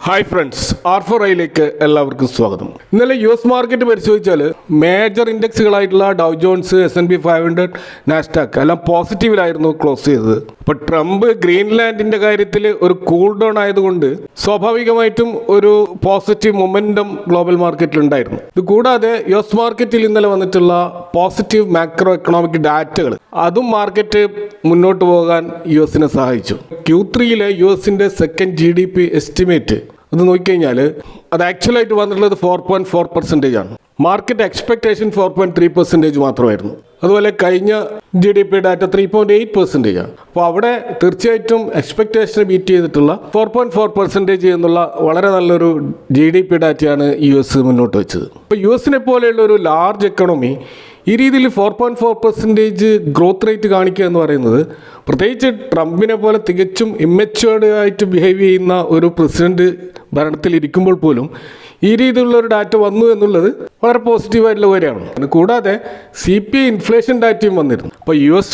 Hi friends, R4iലേക്ക് എല്ലാവർക്കും സ്വാഗതം. ഇന്നലെ US മാർക്കറ്റ് പരിശോധിച്ചാൽ മേജർ ഇൻഡെക്സുകളായിട്ടുള്ള ഡൗ ജോൺസ്, S&P 500, നാസ്ഡാക്ക് എല്ലാം പോസിറ്റീവിലായിരുന്നു ക്ലോസ് ചെയ്തത്. അപ്പോൾ ട്രംപ് ഗ്രീൻലാൻഡിൻ്റെ കാര്യത്തിൽ ഒരു കൂൾ ഡൗൺ ആയതുകൊണ്ട് സ്വാഭാവികമായിട്ടും ഒരു പോസിറ്റീവ് മൊമെൻറ്റം ഗ്ലോബൽ മാർക്കറ്റിൽ ഉണ്ടായിരുന്നു. ഇത് കൂടാതെ US മാർക്കറ്റിൽ ഇന്നലെ വന്നിട്ടുള്ള പോസിറ്റീവ് മാക്രോ എക്കണോമിക് ഡാറ്റകൾ അതും മാർക്കറ്റ് മുന്നോട്ട് പോകാൻ US സഹായിച്ചു. Q3 US second GDP estimate അത് നോക്കിക്കഴിഞ്ഞാൽ അത് ആക്ച്വലായിട്ട് വന്നിട്ടുള്ളത് 4.4% ആണ്. മാർക്കറ്റ് എക്സ്പെക്ടേഷൻ 4.3% മാത്രമായിരുന്നു. അതുപോലെ കഴിഞ്ഞ GDP ഡാറ്റ 3.8% ആണ്. അപ്പോൾ അവിടെ തീർച്ചയായിട്ടും എക്സ്പെക്ടേഷനെ ബീറ്റ് ചെയ്തിട്ടുള്ള 4.4% എന്നുള്ള വളരെ നല്ലൊരു GDP ഡാറ്റയാണ് US മുന്നോട്ട് വെച്ചത്. അപ്പോൾ US പോലെയുള്ള ഒരു ലാർജ് എക്കണോമി ഈ രീതിയിൽ 4.4% ഗ്രോത്ത് റേറ്റ് കാണിക്കുക എന്ന് പറയുന്നത്, പ്രത്യേകിച്ച് ട്രംപിനെ പോലെ തികച്ചും ഇമ്മച്വേർഡ് ആയിട്ട് ബിഹേവ് ചെയ്യുന്ന ഒരു പ്രസിഡന്റ് ഭരണത്തിലിരിക്കുമ്പോൾ പോലും ഈ രീതിയിലുള്ള ഒരു ഡാറ്റ വന്നു എന്നുള്ളത് വളരെ പോസിറ്റീവായിട്ടുള്ള കാര്യമാണ്. കൂടാതെ CPI ഇൻഫ്ലേഷൻ ഡാറ്റയും വന്നിരുന്നു. അപ്പോൾ US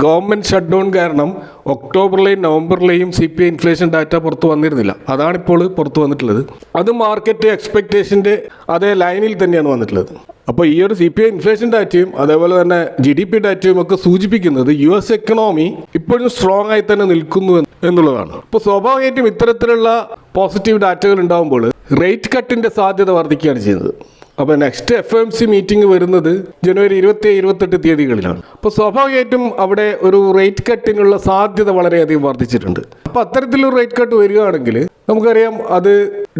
ഗവൺമെൻറ് ഷട്ട് ഡൗൺ കാരണം ഒക്ടോബറിലെയും നവംബറിലെയും CPI ഇൻഫ്ലേഷൻ ഡാറ്റ പുറത്ത് വന്നിരുന്നില്ല. അതാണിപ്പോൾ പുറത്ത് വന്നിട്ടുള്ളത്. അത് മാർക്കറ്റ് എക്സ്പെക്റ്റേഷൻ്റെ അതേ ലൈനിൽ തന്നെയാണ് വന്നിട്ടുള്ളത്. അപ്പോൾ ഈ ഒരു CPI ഇൻഫ്ലേഷൻ ഡാറ്റയും അതേപോലെ തന്നെ GDP ഡാറ്റയും ഒക്കെ സൂചിപ്പിക്കുന്നത് US എക്കണോമി ഇപ്പോഴും സ്ട്രോങ് ആയി തന്നെ നിൽക്കുന്നു എന്നുള്ളതാണ്. അപ്പോൾ സ്വാഭാവികമായിട്ടും ഇത്തരത്തിലുള്ള പോസിറ്റീവ് ഡാറ്റകൾ ഉണ്ടാകുമ്പോൾ റേറ്റ് കട്ടിൻ്റെ സാധ്യത വർദ്ധിക്കുകയാണ് ചെയ്യുന്നത്. അപ്പോൾ നെക്സ്റ്റ് FOMC മീറ്റിംഗ് വരുന്നത് ജനുവരി 27-28 തീയതികളിലാണ്. അപ്പോൾ സ്വാഭാവികമായിട്ടും അവിടെ ഒരു റേറ്റ് കട്ടിനുള്ള സാധ്യത വളരെയധികം വർദ്ധിച്ചിട്ടുണ്ട്. അപ്പോൾ അത്തരത്തിലൊരു റേറ്റ് കട്ട് വരികയാണെങ്കിൽ നമുക്കറിയാം അത്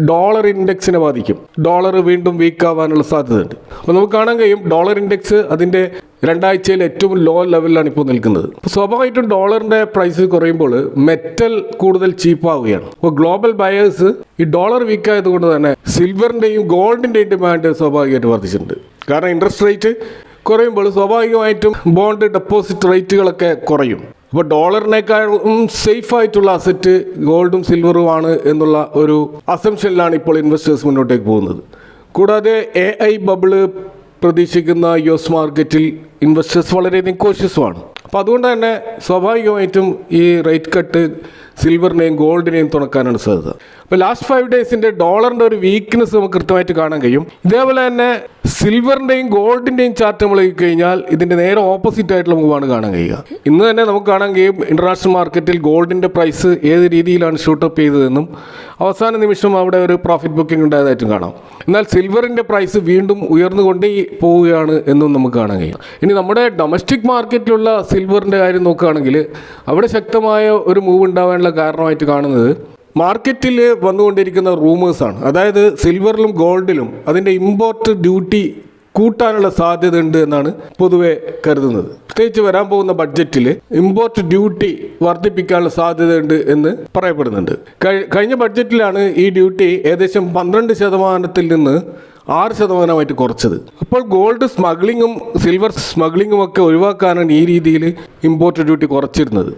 ഡോളർ ഇൻഡെക്സിനെ ബാധിക്കും. ഡോളർ വീണ്ടും വീക്ക് ആവാനുള്ള സാധ്യതയുണ്ട്. അപ്പോൾ നമുക്ക് കാണാൻ കഴിയും ഡോളർ ഇൻഡെക്സ് അതിൻ്റെ 2 ആഴ്ചയിൽ ഏറ്റവും ലോ ലെവലിലാണ് ഇപ്പോൾ നിൽക്കുന്നത്. അപ്പോൾ സ്വാഭാവികമായിട്ടും ഡോളറിൻ്റെ പ്രൈസ് കുറയുമ്പോൾ മെറ്റൽ കൂടുതൽ ചീപ്പാവുകയാണ്. അപ്പോൾ ഗ്ലോബൽ ബയേഴ്സ് ഈ ഡോളർ വീക്ക് ആയതുകൊണ്ട് തന്നെ സിൽവറിൻ്റെയും ഗോൾഡിൻ്റെയും ഡിമാൻഡ് സ്വാഭാവികമായിട്ട് വർദ്ധിച്ചിട്ടുണ്ട്. കാരണം ഇൻട്രസ്റ്റ് റേറ്റ് കുറയുമ്പോൾ സ്വാഭാവികമായിട്ടും ബോണ്ട് ഡെപ്പോസിറ്റ് റേറ്റുകളൊക്കെ കുറയും. അപ്പോൾ ഡോളറിനേക്കാളും സേഫ് ആയിട്ടുള്ള അസറ്റ് ഗോൾഡും സിൽവറുമാണ് എന്നുള്ള ഒരു അസംഷനിലാണ് ഇപ്പോൾ ഇൻവെസ്റ്റേഴ്സ് മുന്നോട്ടേക്ക് പോകുന്നത്. കൂടാതെ AI ബബിള് പ്രതീക്ഷിക്കുന്ന US മാർക്കറ്റിൽ ഇൻവെസ്റ്റേഴ്സ് വളരെയധികം കോഷ്യസുമാണ്. അപ്പോൾ അതുകൊണ്ട് തന്നെ സ്വാഭാവികമായിട്ടും ഈ റേറ്റ് കട്ട് സിൽവറിനെയും ഗോൾഡിനെയും തുണക്കാനാണ് സാധ്യത. അപ്പോൾ ലാസ്റ്റ് 5 ഡേയ്സിൻ്റെ ഡോളറിൻ്റെ ഒരു വീക്ക്നെസ് നമുക്ക് കൃത്യമായിട്ട് കാണാൻ കഴിയും. ഇതേപോലെ തന്നെ സിൽവറിൻ്റെയും ഗോൾഡിൻ്റെയും ചാർട്ട് നമ്മൾ കഴിഞ്ഞാൽ ഇതിൻ്റെ നേരെ ഓപ്പോസിറ്റ് ആയിട്ടുള്ള മൂവാണ് കാണാൻ കഴിയുക. ഇന്ന് തന്നെ നമുക്ക് കാണാൻ കഴിയും ഇൻ്റർനാഷണൽ മാർക്കറ്റിൽ ഗോൾഡിൻ്റെ പ്രൈസ് ഏത് രീതിയിലാണ് ഷൂട്ടപ്പ് ചെയ്തതെന്നും അവസാന നിമിഷം അവിടെ ഒരു പ്രോഫിറ്റ് ബുക്കിംഗ് ഉണ്ടായതായിട്ടും കാണാം. എന്നാൽ സിൽവറിൻ്റെ പ്രൈസ് വീണ്ടും ഉയർന്നുകൊണ്ടേ പോവുകയാണ് എന്നും നമുക്ക് കാണാൻ കഴിയും. ഇനി നമ്മുടെ ഡൊമസ്റ്റിക് മാർക്കറ്റിലുള്ള സിൽവറിൻ്റെ കാര്യം നോക്കുകയാണെങ്കിൽ അവിടെ ശക്തമായ ഒരു മൂവ് ഉണ്ടാവാനുള്ള കാരണമായിട്ട് കാണുന്നത് മാർക്കറ്റിൽ വന്നുകൊണ്ടിരിക്കുന്ന റൂമേഴ്സാണ്. അതായത് സിൽവറിലും ഗോൾഡിലും അതിൻ്റെ ഇമ്പോർട്ട് ഡ്യൂട്ടി കൂട്ടാനുള്ള സാധ്യത ഉണ്ട് എന്നാണ് പൊതുവെ കരുതുന്നത്. പ്രത്യേകിച്ച് വരാൻ പോകുന്ന ബഡ്ജറ്റിൽ ഇമ്പോർട്ട് ഡ്യൂട്ടി വർദ്ധിപ്പിക്കാനുള്ള സാധ്യതയുണ്ട് എന്ന് പറയപ്പെടുന്നുണ്ട്. കഴിഞ്ഞ ബഡ്ജറ്റിലാണ് ഈ ഡ്യൂട്ടി ഏകദേശം 12% നിന്ന് 6% കുറച്ചത്. അപ്പോൾ ഗോൾഡ് സ്മഗ്ലിങ്ങും സിൽവർ സ്മഗ്ലിങ്ങും ഒക്കെ ഒഴിവാക്കാനാണ് ഈ രീതിയിൽ ഇമ്പോർട്ട് ഡ്യൂട്ടി കുറച്ചിരുന്നത്.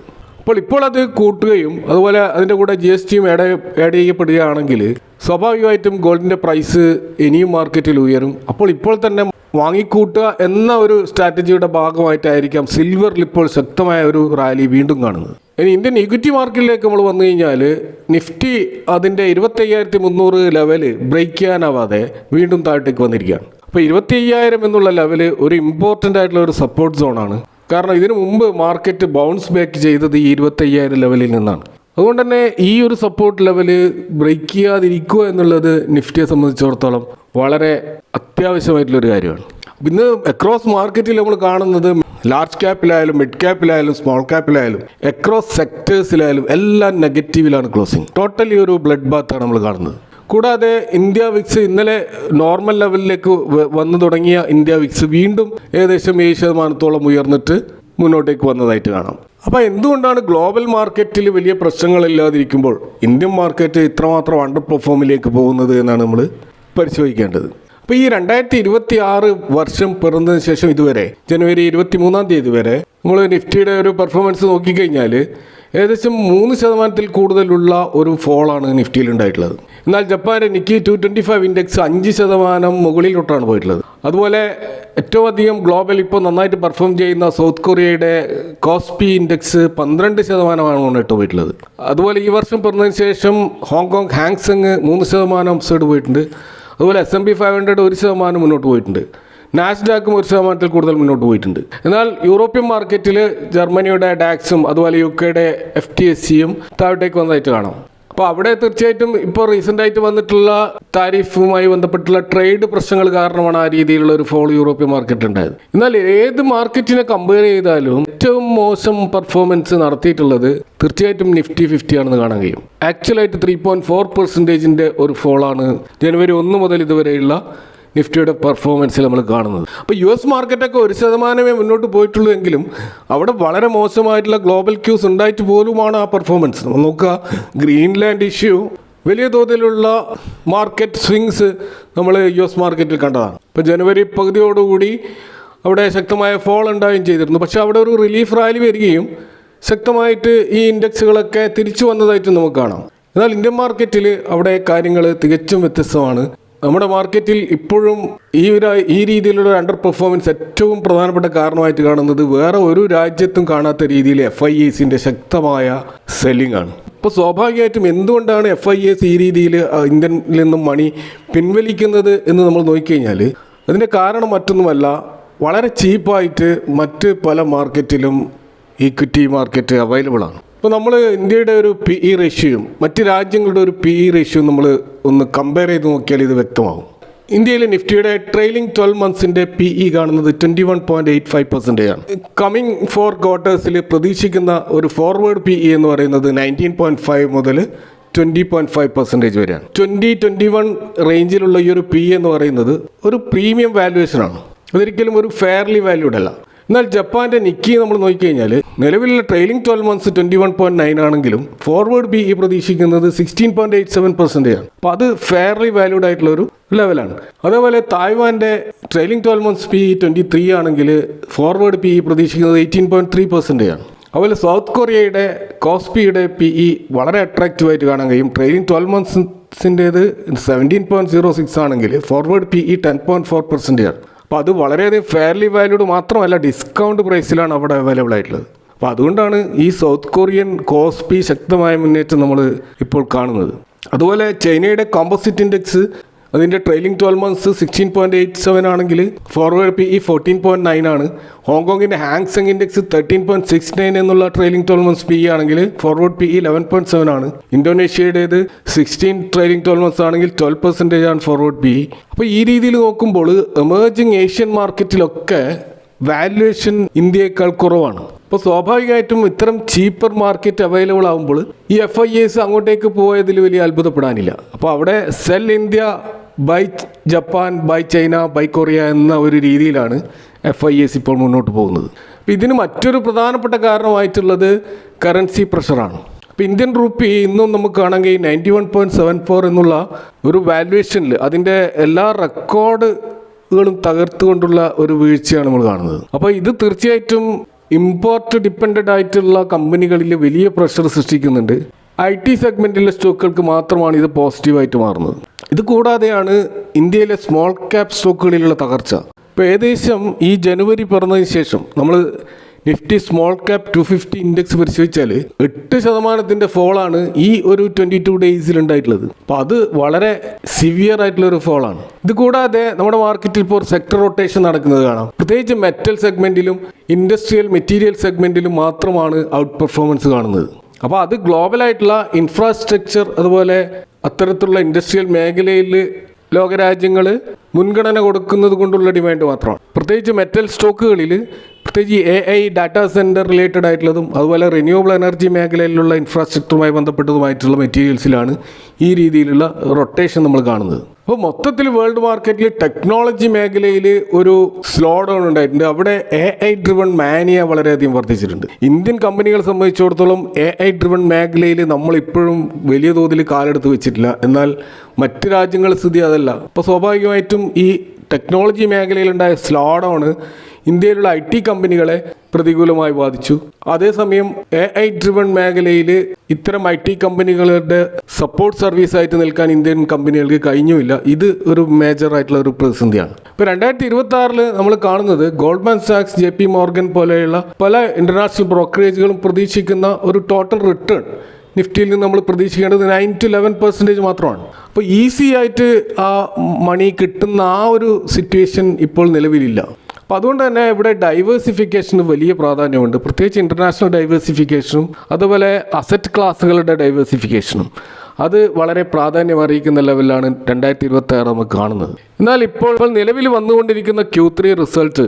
ഇപ്പോൾ അത് കൂട്ടുകയും അതുപോലെ അതിൻ്റെ കൂടെ GSTയും ആഡ് ചെയ്യപ്പെടുകയാണെങ്കിൽ സ്വാഭാവികമായിട്ടും ഗോൾഡിൻ്റെ പ്രൈസ് ഇനിയും മാർക്കറ്റിൽ ഉയരും. ഇപ്പോൾ തന്നെ വാങ്ങിക്കൂട്ടുക എന്ന ഒരു സ്ട്രാറ്റജിയുടെ ഭാഗമായിട്ടായിരിക്കാം സിൽവറിൽ ഇപ്പോൾ ശക്തമായ ഒരു റാലി വീണ്ടും കാണുന്നത്. ഇനി ഇന്ത്യൻ ഇക്വിറ്റി മാർക്കറ്റിലേക്ക് നമ്മൾ വന്നു കഴിഞ്ഞാൽ നിഫ്റ്റി അതിൻ്റെ 25,300 ലെവല് ബ്രേക്ക് ചെയ്യാനാവാതെ വീണ്ടും താഴത്തേക്ക് വന്നിരിക്കുകയാണ്. അപ്പോൾ 25,000 എന്നുള്ള ലെവല് ഒരു ഇമ്പോർട്ടൻ്റ് ആയിട്ടുള്ള ഒരു സപ്പോർട്ട് സോണാണ്. കാരണം ഇതിനു മുമ്പ് മാർക്കറ്റ് ബൗൺസ് ബാക്ക് ചെയ്തത് ഈ 25,000 ലെവലിൽ നിന്നാണ്. അതുകൊണ്ട് തന്നെ ഈ ഒരു സപ്പോർട്ട് ലെവല് ബ്രേക്ക് ചെയ്യാതിരിക്കുക എന്നുള്ളത് നിഫ്റ്റിയെ സംബന്ധിച്ചിടത്തോളം വളരെ അത്യാവശ്യമായിട്ടുള്ളൊരു കാര്യമാണ്. ഇന്ന് അക്രോസ് മാർക്കറ്റിൽ നമ്മൾ കാണുന്നത് ലാർജ് ക്യാപ്പിലായാലും മിഡ് ക്യാപ്പിലായാലും സ്മോൾ ക്യാപ്പിലായാലും അക്രോസ് സെക്ടേഴ്സിലായാലും എല്ലാം നെഗറ്റീവിലാണ് ക്ലോസിങ്. ടോട്ടലി ഒരു ബ്ലഡ് ബാത്താണ് നമ്മൾ കാണുന്നത്. കൂടാതെ ഇന്ത്യ വിക്സ് ഇന്നലെ നോർമൽ ലെവലിലേക്ക് വന്നു തുടങ്ങിയ ഇന്ത്യ വിക്സ് വീണ്ടും ഏകദേശം 7% ഉയർന്നിട്ട് മുന്നോട്ടേക്ക് വന്നതായിട്ട് കാണാം. അപ്പോൾ എന്തുകൊണ്ടാണ് ഗ്ലോബൽ മാർക്കറ്റിൽ വലിയ പ്രശ്നങ്ങളില്ലാതിരിക്കുമ്പോൾ ഇന്ത്യൻ മാർക്കറ്റ് ഇത്രമാത്രം അണ്ടർ പെർഫോമിലേക്ക് പോകുന്നത് എന്നാണ് നമ്മൾ പരിശോധിക്കേണ്ടത്. അപ്പോൾ ഈ 2026 വർഷം പിറന്നതിന് ശേഷം ഇതുവരെ ജനുവരി 23-ാം തീയതി വരെ നമ്മൾ നിഫ്റ്റിയുടെ ഒരു പെർഫോമൻസ് നോക്കിക്കഴിഞ്ഞാൽ ഏകദേശം 3% കൂടുതലുള്ള ഒരു ഫോളാണ് നിഫ്റ്റിയിൽ ഉണ്ടായിട്ടുള്ളത്. എന്നാൽ ജപ്പാൻ്റെ നിക്കി 225 ഇൻഡെക്സ് 5% മുകളിലോട്ടാണ് പോയിട്ടുള്ളത്. അതുപോലെ ഏറ്റവും അധികം ഗ്ലോബൽ ഇപ്പോൾ നന്നായിട്ട് പെർഫോം ചെയ്യുന്ന സൗത്ത് കൊറിയയുടെ കോസ്പി ഇൻഡെക്സ് 12% മുന്നോട്ട് പോയിട്ടുള്ളത്. അതുപോലെ ഈ വർഷം പിറന്നതിന് ശേഷം ഹോങ്കോങ് ഹാങ്സെങ് 3% അപ്സൈഡ് പോയിട്ടുണ്ട്. അതുപോലെ S&P 500 1% മുന്നോട്ട് പോയിട്ടുണ്ട്. നാസ്ഡാക്കും 1% കൂടുതൽ മുന്നോട്ട് പോയിട്ടുണ്ട്. എന്നാൽ യൂറോപ്യൻ മാർക്കറ്റിൽ ജർമ്മനിയുടെ ഡാക്സും അതുപോലെ UK FTSEയും താഴോട്ടേക്ക് വന്നതായിട്ട് കാണാം. അപ്പോൾ അവിടെ തീർച്ചയായിട്ടും ഇപ്പോൾ റീസെൻ്റായിട്ട് വന്നിട്ടുള്ള താരിഫുമായി ബന്ധപ്പെട്ടുള്ള ട്രേഡ് പ്രശ്നങ്ങൾ കാരണമാണ് ആ രീതിയിലുള്ള ഒരു ഫോൾ യൂറോപ്യൻ മാർക്കറ്റ് ഉണ്ടായത്. എന്നാൽ ഏത് മാർക്കറ്റിനെ കമ്പയർ ചെയ്താലും ഏറ്റവും മോശം പെർഫോമൻസ് നടത്തിയിട്ടുള്ളത് തീർച്ചയായിട്ടും നിഫ്റ്റി 50 ആണെന്ന് കാണാൻ കഴിയും. ആക്ച്വലായിട്ട് 3.4% ഒരു ഫോളാണ് ജനുവരി 1 മുതൽ ഇതുവരെയുള്ള നിഫ്റ്റിയുടെ പെർഫോമൻസിൽ നമ്മൾ കാണുന്നത്. അപ്പോൾ US മാർക്കറ്റൊക്കെ 1% മുന്നോട്ട് പോയിട്ടുള്ളൂ എങ്കിലും അവിടെ വളരെ മോശമായിട്ടുള്ള ഗ്ലോബൽ ക്യൂസ് ഉണ്ടായിട്ട് പോലുമാണ് ആ പെർഫോമൻസ്. നമ്മൾ നോക്കുക, ഗ്രീൻലാൻഡ് ഇഷ്യൂ വലിയ തോതിലുള്ള മാർക്കറ്റ് സ്വിങ്സ് നമ്മൾ US മാർക്കറ്റിൽ കണ്ടതാണ്. ഇപ്പോൾ ജനുവരി പകുതിയോടുകൂടി അവിടെ ശക്തമായ ഫോൾ ഉണ്ടാവുകയും ചെയ്തിരുന്നു. പക്ഷേ അവിടെ ഒരു റിലീഫ് റാലി വരികയും ശക്തമായിട്ട് ഈ ഇൻഡെക്സുകളൊക്കെ തിരിച്ചു വന്നതായിട്ട് നമുക്ക് കാണാം. എന്നാൽ ഇന്ത്യൻ മാർക്കറ്റിൽ അവിടെ കാര്യങ്ങൾ തികച്ചും വ്യത്യസ്തമാണ്. നമ്മുടെ മാർക്കറ്റിൽ ഇപ്പോഴും ഈ രീതിയിലുള്ള അണ്ടർ പെർഫോമൻസ് ഏറ്റവും പ്രധാനപ്പെട്ട കാരണമായിട്ട് കാണുന്നത് വേറെ ഒരു രാജ്യത്തും കാണാത്ത രീതിയിൽ FIAസിൻ്റെ ശക്തമായ സെല്ലിംഗ് ആണ്. ഇപ്പോൾ സ്വാഭാവികമായിട്ടും എന്തുകൊണ്ടാണ് FIAs ഈ രീതിയിൽ ഇന്ത്യയിൽ നിന്നും മണി പിൻവലിക്കുന്നത് എന്ന് നമ്മൾ നോക്കിക്കഴിഞ്ഞാൽ അതിൻ്റെ കാരണം മറ്റൊന്നുമല്ല, വളരെ ചീപ്പായിട്ട് മറ്റ് പല മാർക്കറ്റിലും ഈക്വിറ്റി മാർക്കറ്റ് അവൈലബിൾ ആണ്. ഇപ്പോൾ നമ്മൾ ഇന്ത്യയുടെ ഒരു PE റേഷ്യോയും മറ്റ് രാജ്യങ്ങളുടെ ഒരു PE റേഷ്യോയും നമ്മൾ ഒന്ന് കമ്പയർ ചെയ്ത് നോക്കിയാൽ ഇത് വ്യക്തമാകും. ഇന്ത്യയിലെ നിഫ്റ്റിയുടെ ട്രെയിലിംഗ് 12 മന്ത്സിൻ്റെ PE കാണുന്നത് 21.85% ആണ്. കമ്മിങ് 4 ക്വാർട്ടേഴ്സിൽ പ്രതീക്ഷിക്കുന്ന ഒരു ഫോർവേഡ് PE എന്ന് പറയുന്നത് 19.5 മുതൽ 20.5% വരെയാണ്. 20-21 റേഞ്ചിലുള്ള ഈ ഒരു PE എന്ന് പറയുന്നത് ഒരു പ്രീമിയം വാല്യുവേഷനാണ്. അതൊരിക്കലും ഒരു ഫെയർലി വാല്യൂഡ് അല്ല. എന്നാൽ ജപ്പാൻ്റെ നിക്കി നമ്മൾ നോക്കിക്കഴിഞ്ഞാൽ നിലവിലുള്ള ട്രെയിലിംഗ് 12 മന്ത്സ് 21.9 ആണെങ്കിലും ഫോർവേഡ് PE പ്രതീക്ഷിക്കുന്നത് 16.87% ആണ്. അപ്പോൾ അത് ഫെയർലി വാല്യൂഡ് ആയിട്ടുള്ളൊരു ലെവലാണ്. അതേപോലെ തായ്വാൻ്റെ ട്രെയിലിംഗ് 12 മന്ത്സ് PE 23 ആണെങ്കിൽ ഫോർവേഡ് PE പ്രതീക്ഷിക്കുന്നത് 18.3% ആണ്. അതുപോലെ സൗത്ത് കൊറിയയുടെ കോസ്പിയുടെ PE വളരെ അട്രാക്റ്റീവായിട്ട് കാണാൻ കഴിയും. ട്രെയിലിംഗ് 12 മന്ത്സിൻ്റേത് 17.06 ആണെങ്കിൽ ഫോർവേഡ് PE 10.4% ആണ്. അപ്പോൾ അത് വളരെയധികം ഫെയർലി വാല്യൂഡ് മാത്രമല്ല, ഡിസ്കൗണ്ട് പ്രൈസിലാണ് അവിടെ അവൈലബിൾ ആയിട്ടുള്ളത്. അപ്പോൾ അതുകൊണ്ടാണ് ഈ സൗത്ത് കൊറിയൻ കോസ്പി ശക്തമായ മുന്നേറ്റം നമ്മൾ ഇപ്പോൾ കാണുന്നത്. അതുപോലെ ചൈനയുടെ കോമ്പോസിറ്റ് ഇൻഡെക്സ് അതിൻ്റെ ട്രെയിലിംഗ് 12 മന്ത്സ് 16.87 ആണെങ്കിൽ ഫോർവേഡ് PE 14.9 ആണ്. ഹോങ്കോങ്ങിൻ്റെ ഹാങ്സെങ് ഇൻഡെക്സ് 13.69 എന്നുള്ള ട്രെയിലിംഗ് 12 മന്ത്സ് PE ആണെങ്കിൽ ഫോർവേഡ് PE 11.7 ആണ്. ഇന്തോനേഷ്യയുടേത് 16 ട്രെയിലിംഗ് 12 മന്ത്സ് ആണെങ്കിൽ 12% ആണ് ഫോർവേഡ് PE. അപ്പോൾ ഈ രീതിയിൽ നോക്കുമ്പോൾ എമേർജിങ് ഏഷ്യൻ മാർക്കറ്റിലൊക്കെ വാല്യുവേഷൻ ഇന്ത്യയേക്കാൾ കുറവാണ്. അപ്പോൾ സ്വാഭാവികമായിട്ടും ഇത്തരം ചീപ്പർ മാർക്കറ്റ് അവൈലബിൾ ആകുമ്പോൾ ഈ FIAs അങ്ങോട്ടേക്ക് പോയതിൽ വലിയ അത്ഭുതപ്പെടാനില്ല. അപ്പോൾ അവിടെ sell India by Japan, by China, by Korea എന്ന ഒരു രീതിയിലാണ് FIAs ഇപ്പോൾ മുന്നോട്ട് പോകുന്നത്. അപ്പോൾ ഇതിന് മറ്റൊരു പ്രധാനപ്പെട്ട കാരണമായിട്ടുള്ളത് കറൻസി പ്രഷറാണ്. അപ്പോൾ ഇന്ത്യൻ റുപ്പി ഇന്നും നമുക്ക് കാണാൻ കഴിയും 91.74 എന്നുള്ള ഒരു വാല്യുവേഷനിൽ അതിൻ്റെ എല്ലാ റെക്കോർഡുകളും തകർത്തുകൊണ്ടുള്ള ഒരു വീഴ്ചയാണ് നമ്മൾ കാണുന്നത്. അപ്പോൾ ഇത് തീർച്ചയായിട്ടും ഇമ്പോർട്ട് ഡിപ്പെൻഡൻ്റ് ആയിട്ടുള്ള കമ്പനികളിൽ വലിയ പ്രഷർ സൃഷ്ടിക്കുന്നുണ്ട്. IT സെഗ്മെൻറ്റിലെ സ്റ്റോക്കുകൾക്ക് മാത്രമാണ് ഇത് പോസിറ്റീവായിട്ട് മാറുന്നത്. ഇത് കൂടാതെയാണ് ഇന്ത്യയിലെ സ്മോൾ ക്യാപ് സ്റ്റോക്കുകളിലുള്ള തകർച്ച. ഇപ്പോൾ ഏകദേശം ഈ ജനുവരി പിറന്നതിന് ശേഷം നമ്മൾ നിഫ്റ്റി സ്മോൾ ക്യാപ് 250 ഇൻഡെക്സ് പരിശോധിച്ചാൽ 8% ഫോളാണ് ഈ ഒരു 22 ഡേയ്സിൽ ഉണ്ടായിട്ടുള്ളത്. അപ്പോൾ അത് വളരെ സിവിയർ ആയിട്ടുള്ളൊരു ഫോളാണ്. ഇത് കൂടാതെ നമ്മുടെ മാർക്കറ്റിൽ ഇപ്പോൾ സെക്ടർ റൊട്ടേഷൻ നടക്കുന്നത് കാണാം. പ്രത്യേകിച്ച് മെറ്റൽ സെഗ്മെൻറ്റിലും ഇൻഡസ്ട്രിയൽ മെറ്റീരിയൽ സെഗ്മെൻറ്റിലും മാത്രമാണ് ഔട്ട് പെർഫോമൻസ് കാണുന്നത്. അപ്പോൾ അത് ഗ്ലോബലായിട്ടുള്ള ഇൻഫ്രാസ്ട്രക്ചർ അതുപോലെ അത്തരത്തിലുള്ള ഇൻഡസ്ട്രിയൽ മേഖലയിൽ ലോകരാജ്യങ്ങൾ മുൻഗണന കൊടുക്കുന്നത് കൊണ്ടുള്ള ഡിമാൻഡ് മാത്രമാണ്. പ്രത്യേകിച്ച് മെറ്റൽ സ്റ്റോക്കുകളിൽ പ്രത്യേകിച്ച് AI ഡാറ്റാ സെൻറ്റർ റിലേറ്റഡ് ആയിട്ടുള്ളതും അതുപോലെ റിന്യൂവബിൾ എനർജി മേഖലയിലുള്ള ഇൻഫ്രാസ്ട്രക്ചറുമായി ബന്ധപ്പെട്ടതുമായിട്ടുള്ള മെറ്റീരിയൽസിലാണ് ഈ രീതിയിലുള്ള റൊട്ടേഷൻ നമ്മൾ കാണുന്നത്. അപ്പോൾ മൊത്തത്തിൽ വേൾഡ് മാർക്കറ്റിൽ ടെക്നോളജി മേഖലയിൽ ഒരു സ്ലോ ഡൗൺ ഉണ്ടായിട്ടുണ്ട്. അവിടെ AI ഡ്രിവൺ മാനിയ വളരെയധികം വർദ്ധിച്ചിട്ടുണ്ട്. ഇന്ത്യൻ കമ്പനികളെ സംബന്ധിച്ചിടത്തോളം AI ഡ്രിവൺ മേഖലയിൽ നമ്മളിപ്പോഴും വലിയ തോതിൽ കാലെടുത്ത് വെച്ചിട്ടില്ല. എന്നാൽ മറ്റ് രാജ്യങ്ങളുടെ സ്ഥിതി അതല്ല. അപ്പോൾ സ്വാഭാവികമായിട്ടും ഈ ടെക്നോളജി മേഖലയിലുണ്ടായ സ്ലോ ഡൗൺ ഇന്ത്യയിലുള്ള IT കമ്പനികളെ പ്രതികൂലമായി ബാധിച്ചു. അതേസമയം AI ഡ്രിവൺ മേഖലയിൽ ഇത്തരം IT കമ്പനികളുടെ സപ്പോർട്ട് സർവീസായിട്ട് നിൽക്കാൻ ഇന്ത്യൻ കമ്പനികൾക്ക് കഴിഞ്ഞുമില്ല. ഇത് ഒരു മേജർ ആയിട്ടുള്ള ഒരു പ്രതിസന്ധിയാണ്. ഇപ്പോൾ 2026 നമ്മൾ കാണുന്നത് ഗോൾഡ്മാൻ സാക്സ്, JP മോർഗൻ പോലെയുള്ള പല ഇന്റർനാഷണൽ ബ്രോക്കറേജുകളും പ്രതീക്ഷിക്കുന്ന ഒരു ടോട്ടൽ റിട്ടേൺ നിഫ്റ്റിയിൽ നിന്ന് നമ്മൾ പ്രതീക്ഷിക്കേണ്ടത് 9 to 11% മാത്രമാണ്. അപ്പോൾ ഈസി ആയിട്ട് ആ മണി കിട്ടുന്ന ആ ഒരു സിറ്റുവേഷൻ ഇപ്പോൾ നിലവിലില്ല. അപ്പോൾ അതുകൊണ്ട് തന്നെ ഇവിടെ ഡൈവേഴ്സിഫിക്കേഷന് വലിയ പ്രാധാന്യമുണ്ട്. പ്രത്യേകിച്ച് ഇൻ്റർനാഷണൽ ഡൈവേഴ്സിഫിക്കേഷനും അതുപോലെ അസറ്റ് ക്ലാസ്സുകളുടെ ഡൈവേഴ്സിഫിക്കേഷനും അത് വളരെ പ്രാധാന്യം അറിയിക്കുന്ന ലെവലിലാണ് 2026 നമുക്ക് കാണുന്നത്. എന്നാൽ ഇപ്പോൾ നിലവിൽ വന്നുകൊണ്ടിരിക്കുന്ന Q3 റിസൾട്ട്,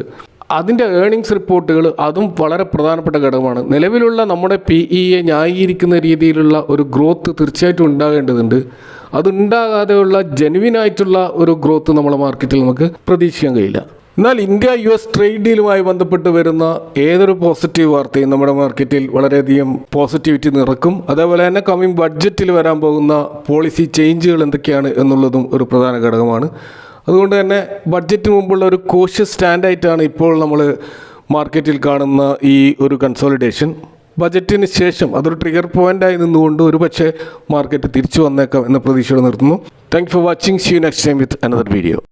അതിൻ്റെ ഏർണിങ്സ് റിപ്പോർട്ടുകൾ അതും വളരെ പ്രധാനപ്പെട്ട ഘടകമാണ്. നിലവിലുള്ള നമ്മുടെ PE ന്യായീകരിക്കുന്ന രീതിയിലുള്ള ഒരു ഗ്രോത്ത് തീർച്ചയായിട്ടും ഉണ്ടാകേണ്ടതുണ്ട്. അതുണ്ടാകാതെയുള്ള ജെനുവിനായിട്ടുള്ള ഒരു ഗ്രോത്ത് നമ്മളെ മാർക്കറ്റിൽ നമുക്ക് പ്രതീക്ഷിക്കാൻ കഴിയില്ല. എന്നാൽ India-US ട്രേഡ് ഡീലുമായി ബന്ധപ്പെട്ട് വരുന്ന ഏതൊരു പോസിറ്റീവ് വാർത്തയും നമ്മുടെ മാർക്കറ്റിൽ വളരെയധികം പോസിറ്റിവിറ്റി നിറക്കും. അതേപോലെ തന്നെ കമ്മിങ് ബഡ്ജറ്റിൽ വരാൻ പോകുന്ന പോളിസി ചേഞ്ചുകൾ എന്തൊക്കെയാണ് എന്നുള്ളതും ഒരു പ്രധാന ഘടകമാണ്. അതുകൊണ്ട് തന്നെ ബഡ്ജറ്റിന് മുമ്പുള്ള ഒരു കോഷ്യസ് സ്റ്റാൻഡായിട്ടാണ് ഇപ്പോൾ നമ്മൾ മാർക്കറ്റിൽ കാണുന്ന ഈ ഒരു കൺസോളിഡേഷൻ. ബജറ്റിന് ശേഷം അതൊരു ട്രിഗർ പോയിൻ്റായി നിന്നുകൊണ്ട് ഒരു പക്ഷേ മാർക്കറ്റ് തിരിച്ചു വന്നേക്കാം എന്ന പ്രതീക്ഷയോടെ നിർത്തുന്നു. Thank for watching. See you next time with another video.